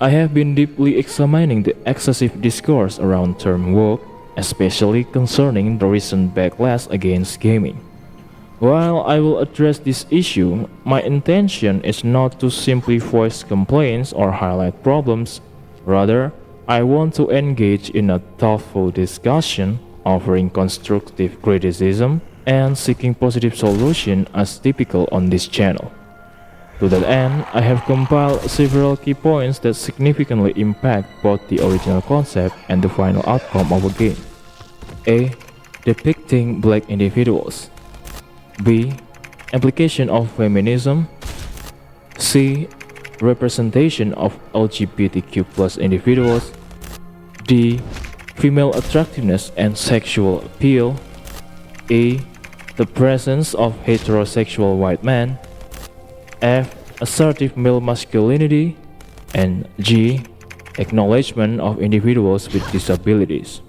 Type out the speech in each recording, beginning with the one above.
I have been deeply examining the excessive discourse around term woke, especially concerning the recent backlash against gaming. While I will address this issue, my intention is not to simply voice complaints or highlight problems. Rather, I want to engage in a thoughtful discussion, offering constructive criticism and seeking positive solutions as typical on this channel. To that end, I have compiled several key points that significantly impact both the original concept and the final outcome of a game. A. Depicting black individuals. B. Application of feminism. C. Representation of LGBTQ+ individuals. D. Female attractiveness and sexual appeal. E. The presence of heterosexual white men. F. Assertive male masculinity. And G. Acknowledgement of individuals with disabilities.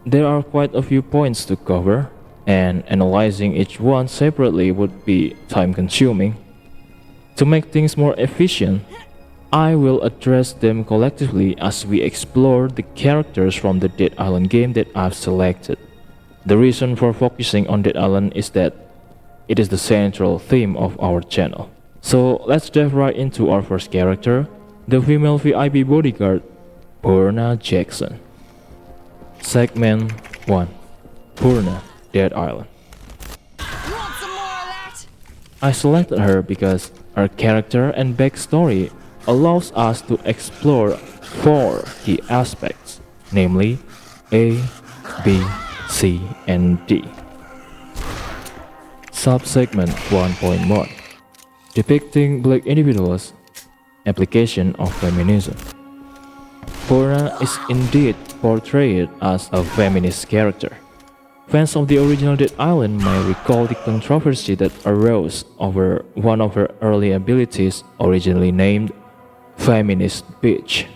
There are quite a few points to cover, and analyzing each one separately would be time-consuming. To make things more efficient, I will address them collectively as we explore the characters from the Dead Island game that I've selected. The reason for focusing on Dead Island is that it is the central theme of our channel. So let's dive right into our first character, the female VIP bodyguard, Purna Jackson. Segment 1. Purna, Dead Island. Want some more of that? I selected her because her character and backstory allows us to explore 4 key aspects, namely A, B, C, and D. Subsegment 1.1. Depicting black individuals. Application of feminism. Purna is indeed portrayed as a feminist character. Fans of the original Dead Island may recall the controversy that arose over one of her early abilities, originally named Feminist Bitch,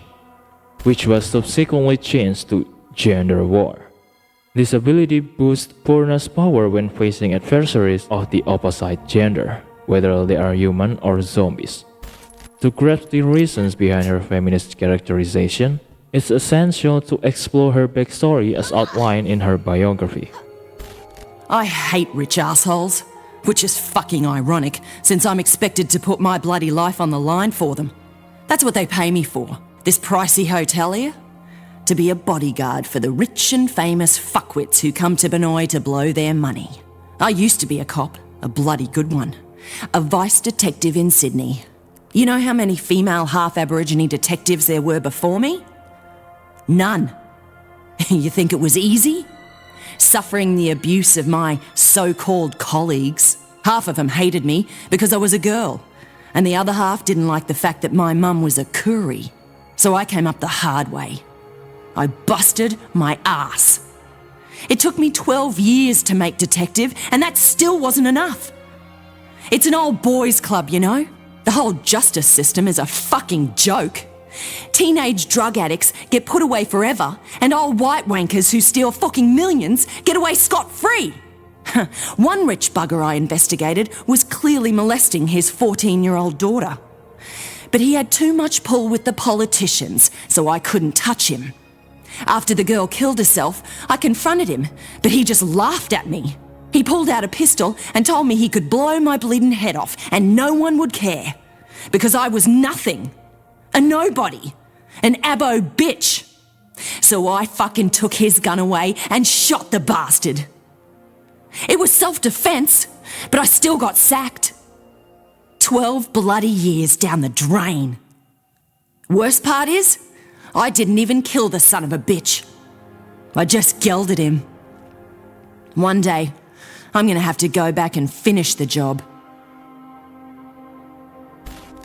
which was subsequently changed to Gender War. This ability boosts Purna's power when facing adversaries of the opposite gender, whether they are human or zombies. To grasp the reasons behind her feminist characterization, it's essential to explore her backstory as outlined in her biography. I hate rich assholes, which is fucking ironic since I'm expected to put my bloody life on the line for them. That's what they pay me for, this pricey hotel here. To be a bodyguard for the rich and famous fuckwits who come to Benoi to blow their money. I used to be a cop, a bloody good one. A vice detective in Sydney. You know how many female half-Aborigine detectives there were before me? None. You think it was easy? Suffering the abuse of my so-called colleagues. Half of them hated me because I was a girl, and the other half didn't like the fact that my mum was a Koori. So I came up the hard way. I busted my ass. It took me 12 years to make detective, and that still wasn't enough. It's an old boys' club, you know? The whole justice system is a fucking joke. Teenage drug addicts get put away forever, and old white wankers who steal fucking millions get away scot-free. One rich bugger I investigated was clearly molesting his 14-year-old daughter. But he had too much pull with the politicians, so I couldn't touch him. After the girl killed herself, I confronted him, but he just laughed at me. He pulled out a pistol and told me he could blow my bleeding head off and no one would care. Because I was nothing. A nobody. An abo bitch. So I fucking took his gun away and shot the bastard. It was self-defense, but I still got sacked. 12 bloody years down the drain. Worst part is, I didn't even kill the son of a bitch. I just gelded him. One day, I'm gonna have to go back and finish the job.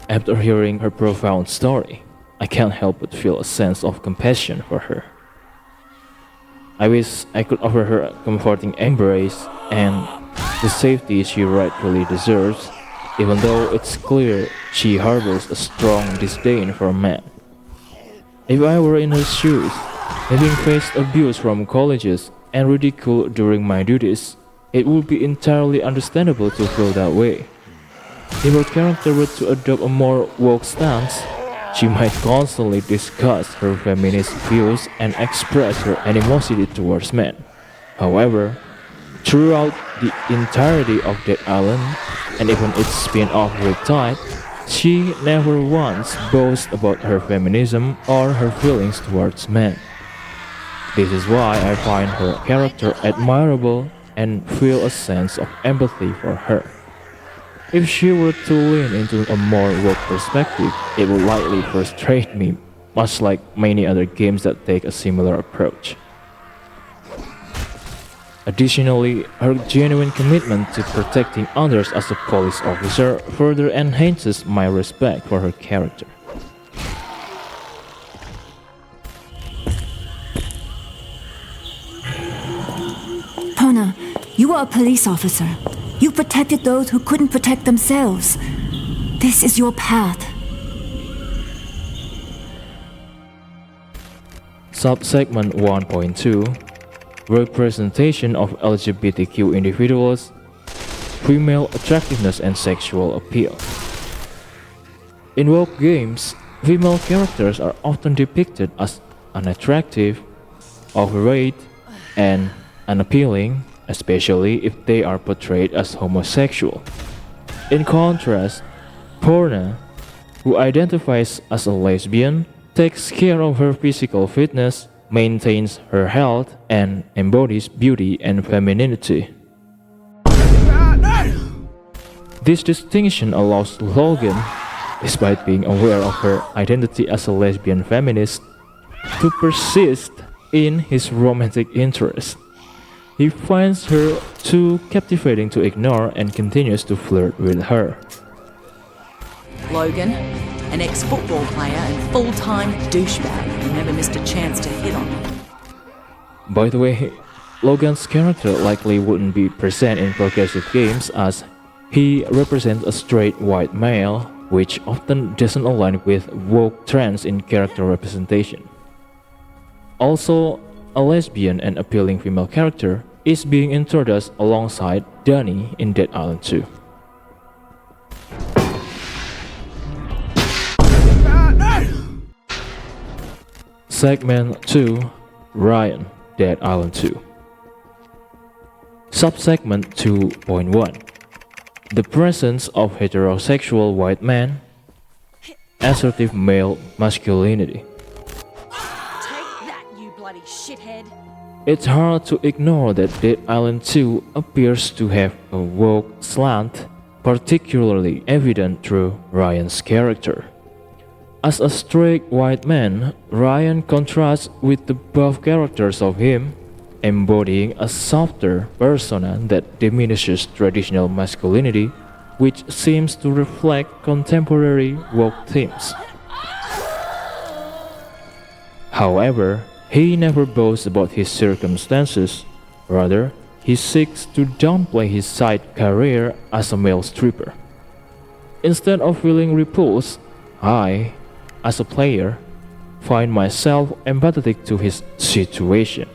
After hearing her profound story, I can't help but feel a sense of compassion for her. I wish I could offer her a comforting embrace and the safety she rightfully deserves, even though it's clear she harbors a strong disdain for men. If I were in her shoes, having faced abuse from colleges and ridicule during my duties, it would be entirely understandable to feel that way. If her character were to adopt a more woke stance, She might constantly discuss her feminist views and express her animosity towards men. However, throughout the entirety of Dead Island, and even its spin-off Riptide, she never once boasts about her feminism or her feelings towards men. This is why I find her character admirable and feel a sense of empathy for her. If she were to lean into a more woke perspective, it would likely frustrate me, much like many other games that take a similar approach. Additionally, her genuine commitment to protecting others as a police officer further enhances my respect for her character. Purna, you are a police officer. You protected those who couldn't protect themselves. This is your path. Subsegment 1.2 Representation of LGBTQ individuals, female attractiveness and sexual appeal. In woke games, female characters are often depicted as unattractive, overweight, and unappealing, especially if they are portrayed as homosexual. In contrast, Purna, who identifies as a lesbian, takes care of her physical fitness, maintains her health, and embodies beauty and femininity. This distinction allows Logan, despite being aware of her identity as a lesbian feminist, to persist in his romantic interest. He finds her too captivating to ignore and continues to flirt with her. Logan, an ex-football player and full-time douchebag who never missed a chance to hit on me. By the way, Logan's character likely wouldn't be present in progressive games as he represents a straight white male, which often doesn't align with woke trends in character representation. Also, a lesbian and appealing female character is being introduced alongside Dani in Dead Island 2. Segment 2 Ryan, Dead Island 2. Subsegment 2.1 The presence of heterosexual white men, assertive male masculinity. Take that, you bloody shithead. It's hard to ignore that Dead Island 2 appears to have a woke slant, particularly evident through Ryan's character. As a straight white man, Ryan contrasts with the buff characters of him, embodying a softer persona that diminishes traditional masculinity, which seems to reflect contemporary woke themes. However, he never boasts about his circumstances. Rather, he seeks to downplay his side career as a male stripper. Instead of feeling repulsed, I, as a player, find myself empathetic to his situation.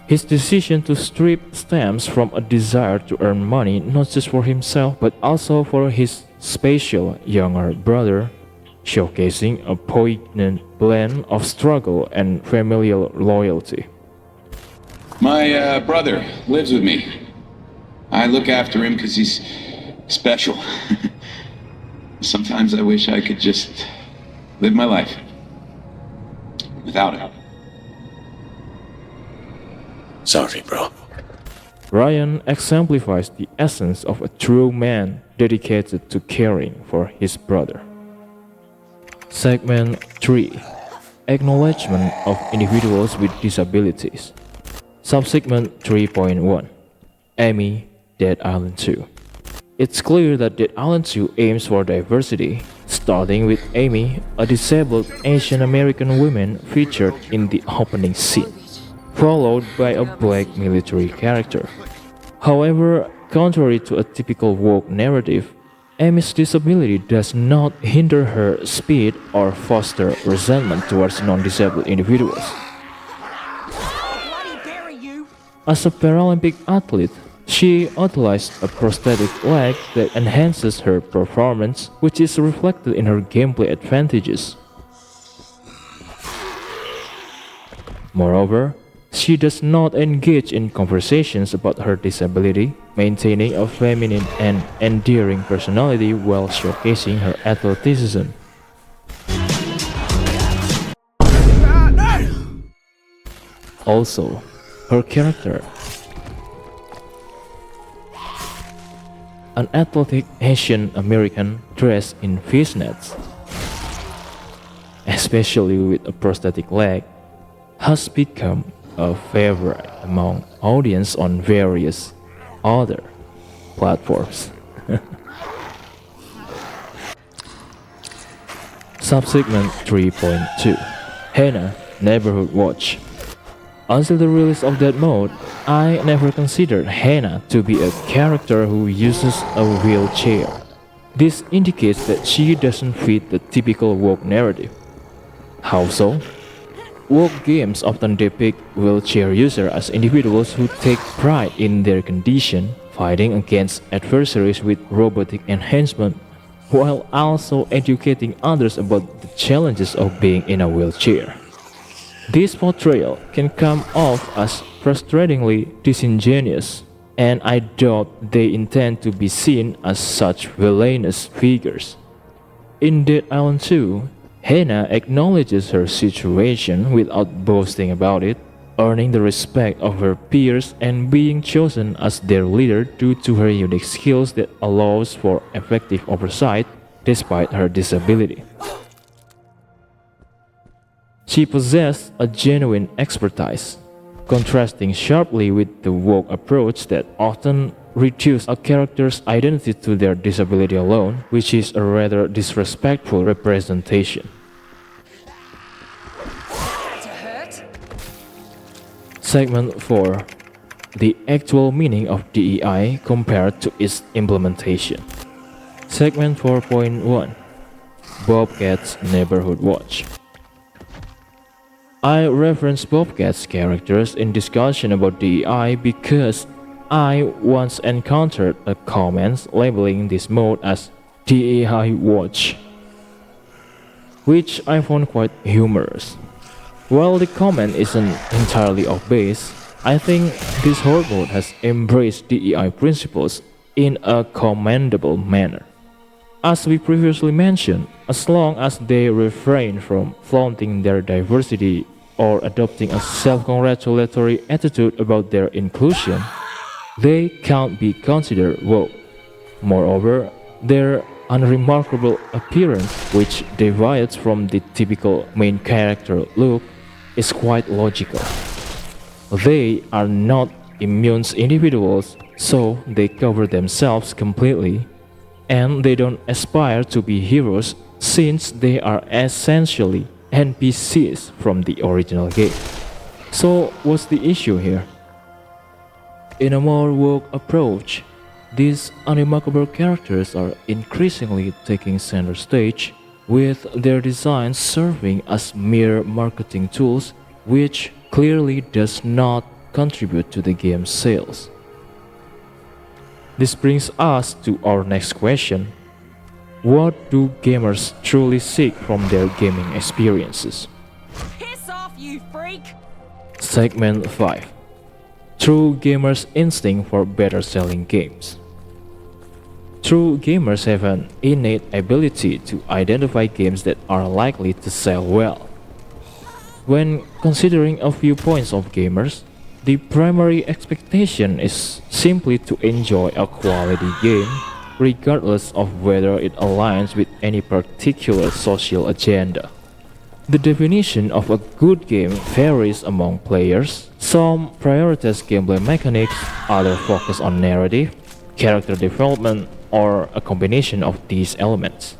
His decision to strip stems from a desire to earn money not just for himself but also for his spatial younger brother, showcasing a poignant blend of struggle and familial loyalty. My brother lives with me. I look after him because he's special. Sometimes I wish I could just live my life without him. Sorry, bro. Ryan exemplifies the essence of a true man dedicated to caring for his brother. Segment 3 Acknowledgement of individuals with disabilities. Subsegment 3.1 Amy, Dead Island 2. It's clear that Dead Island 2 aims for diversity, starting with Amy, a disabled Asian American woman featured in the opening scene, followed by a black military character. However, contrary to a typical woke narrative, Amy's disability does not hinder her speed or foster resentment towards non-disabled individuals. Bloody bury you. As a Paralympic athlete, She utilized a prosthetic leg that enhances her performance, which is reflected in her gameplay advantages. Moreover, she does not engage in conversations about her disability, maintaining a feminine and endearing personality while showcasing her athleticism. Also, her character, an athletic Asian American dressed in fishnets, especially with a prosthetic leg, has become a favorite among audience on various other platforms. Subsegment 3.2 HANA Neighborhood Watch. Until the release of that mode, I never considered Hannah to be a character who uses a wheelchair. This indicates that she doesn't fit the typical woke narrative. How so? Woke games often depict wheelchair users as individuals who take pride in their condition, fighting against adversaries with robotic enhancement, while also educating others about the challenges of being in a wheelchair. This portrayal can come off as frustratingly disingenuous, and I doubt they intend to be seen as such villainous figures. In Dead Island 2, Hannah acknowledges her situation without boasting about it, earning the respect of her peers and being chosen as their leader due to her unique skills that allows for effective oversight despite her disability. She possessed a genuine expertise, contrasting sharply with the woke approach that often reduces a character's identity to their disability alone, which is a rather disrespectful representation. Segment 4. The actual meaning of DEI compared to its implementation. Segment 4.1. Bobcats Neighborhood Watch. I reference Bobcats characters in discussion about DEI because I once encountered a comment labeling this mode as DEI Watch, which I found quite humorous. While the comment isn't entirely off base, I think this horde mode has embraced DEI principles in a commendable manner. As we previously mentioned, as long as they refrain from flaunting their diversity or adopting a self-congratulatory attitude about their inclusion, they can't be considered woke. Moreover, their unremarkable appearance, which deviates from the typical main character look, is quite logical. They are not immune individuals, so they cover themselves completely, and they don't aspire to be heroes since they are essentially NPCs from the original game. So what's the issue here? In a more woke approach, these unremarkable characters are increasingly taking center stage, with their designs serving as mere marketing tools, which clearly does not contribute to the game's sales. This brings us to our next question. What do gamers truly seek from their gaming experiences? Piss off, you freak! Segment 5. True gamers' instinct for better selling games. True gamers have an innate ability to identify games that are likely to sell well. When considering a few points of gamers, the primary expectation is simply to enjoy a quality game, regardless of whether it aligns with any particular social agenda. The definition of a good game varies among players. Some prioritize gameplay mechanics, others focus on narrative, character development, or a combination of these elements.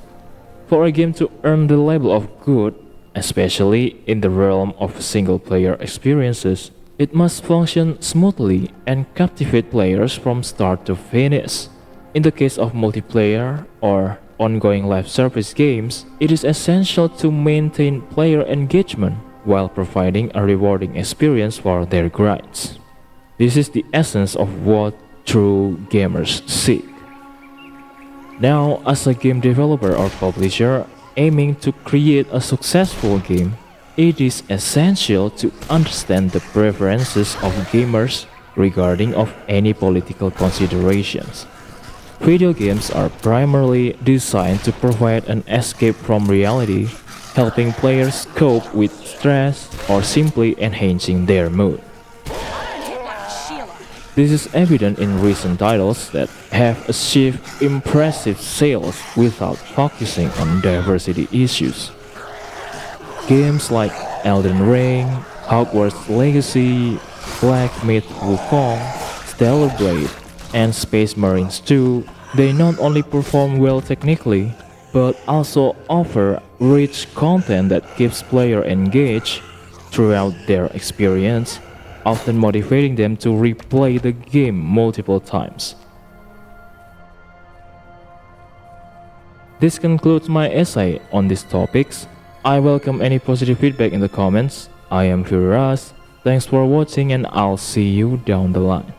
For a game to earn the label of good, especially in the realm of single-player experiences, it must function smoothly and captivate players from start to finish. In the case of multiplayer or ongoing live service games, it is essential to maintain player engagement while providing a rewarding experience for their grinds. This is the essence of what true gamers seek. Now, as a game developer or publisher aiming to create a successful game, it is essential to understand the preferences of gamers regarding of any political considerations. Video games are primarily designed to provide an escape from reality, helping players cope with stress or simply enhancing their mood. This is evident in recent titles that have achieved impressive sales without focusing on diversity issues. Games like Elden Ring, Hogwarts Legacy, Black Myth Wukong, Stellar Blade, and Space Marines 2, they not only perform well technically, but also offer rich content that keeps players engaged throughout their experience, often motivating them to replay the game multiple times. This concludes my essay on these topics. I welcome any positive feedback in the comments. I am Firas. Thanks for watching and I'll see you down the line.